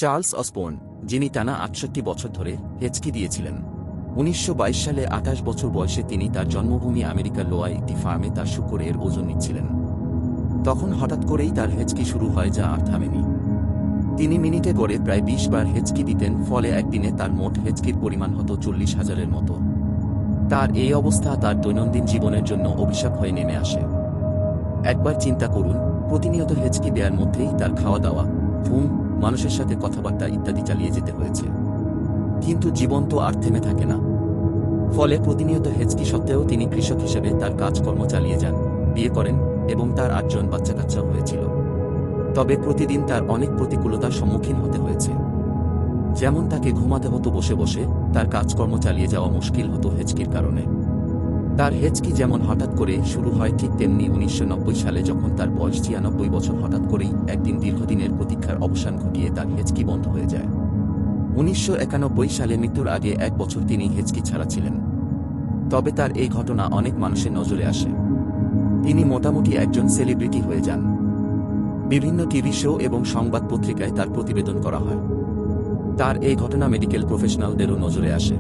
Charles Osborne, যিনি টানা ৬৮ বছর ধরে হেঁচকি দিয়েছিলেন। ১৯২২ সালে ২৮ বছর বয়সে তিনি তার জন্মভূমি আমেরিকার লোয়ায় একটি ফার্মে তার শূকরের ওজন নিচ্ছিলেন। তখন হঠাৎ করেই তার হেঁচকি শুরু হয়, যা আর থামেনি। তিনি মিনিটে গড়ে প্রায় ২০ বার হেঁচকি দিতেন, ফলে একদিনে তার মোট হেঁচকির পরিমাণ হতো ৪০,০০০-এর মতো। তার এই অবস্থা তার দৈনন্দিন জীবনের জন্য অভিশাপ হয়ে নেমে আসে। একবার চিন্তা করুন, প্রতিনিয়ত হেঁচকি দেওয়ার মধ্যেই তার খাওয়া দাওয়া, ঘুম, মানুষের সাথে কথাবার্তা ইত্যাদি চালিয়ে যেতে হয়েছে। কিন্তু জীবন তো আর থেমে থাকে না। ফলে প্রতিনিয়ত হেঁচকি সত্ত্বেও তিনি কৃষক হিসেবে তার কাজকর্ম চালিয়ে যান, বিয়ে করেন এবং তার ৮ জন বাচ্চাকাচ্চাও হয়েছিল। তবে প্রতিদিন তার অনেক প্রতিকূলতার সম্মুখীন হতে হয়েছে। যেমন তাকে ঘুমাতে হতো বসে বসে, তার কাজকর্ম চালিয়ে যাওয়া মুশকিল হতো হেঁচকির কারণে। তার হেঁচকি যেমন হঠাৎ করে শুরু হয়, ঠিক তেমনি ১৯৯০ সালে যখন তার বয়স ৯৬ বছর, হঠাৎ করেই একদিন দীর্ঘদিনের প্রতীক্ষার অবসান ঘটিয়ে তার হেঁচকি বন্ধ হয়ে যায়। ১৯৯১ সালে মৃত্যুর আগে ১ বছর তিনি হেঁচকি ছাড়া ছিলেন। তবে তার এই ঘটনা অনেক মানুষের নজরে আসে। তিনি মোটামুটি একজন সেলিব্রিটি হয়ে যান। বিভিন্ন টিভি শো এবং সংবাদ পত্রিকায় তার প্রতিবেদন করা হয়। তার এই ঘটনা মেডিকেল প্রফেশনালদেরও নজরে আসে।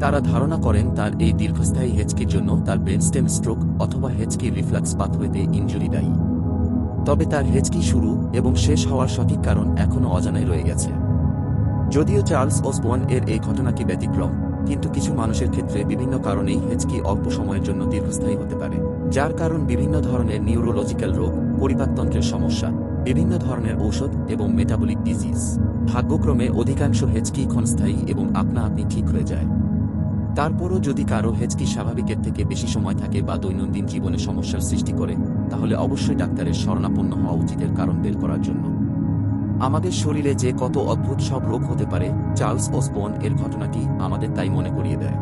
তারা ধারণা করেন তার এই দীর্ঘস্থায়ী হেঁচকির জন্য তার ব্রেনস্টেম স্ট্রোক অথবা হেঁচকি রিফ্লাক্স পাথওয়েতে ইনজুরি দায়ী। তবে তার হেঁচকি শুরু এবং শেষ হওয়ার সঠিক কারণ এখনও অজানাই রয়ে গেছে। যদিও চার্লস অসবর্ন এর এই ঘটনাটি ব্যতিক্রম, কিন্তু কিছু মানুষের ক্ষেত্রে বিভিন্ন কারণেই হেঁচকি অল্প সময়ের জন্য দীর্ঘস্থায়ী হতে পারে, যার কারণ বিভিন্ন ধরনের নিউরোলজিক্যাল রোগ, পরিপাকতন্ত্রের সমস্যা, বিভিন্ন ধরনের ঔষধ এবং মেটাবলিক ডিজিজ। ভাগ্যক্রমে অধিকাংশ হেঁচকি ক্ষণস্থায়ী এবং আপনা আপনি ঠিক হয়ে যায়। তারপরও যদি কারো হেঁচকি স্বাভাবিকের থেকে বেশি সময় থাকে বা দৈনন্দিন জীবনে সমস্যার সৃষ্টি করে, তাহলে অবশ্যই ডাক্তারের শরণাপন্ন হওয়া উচিত এর কারণ বের করার জন্য। আমাদের শরীরে যে কত অদ্ভুত সব রোগ হতে পারে, চার্লস অসবর্ন এর ঘটনাটি আমাদের তাই মনে করিয়ে দেয়।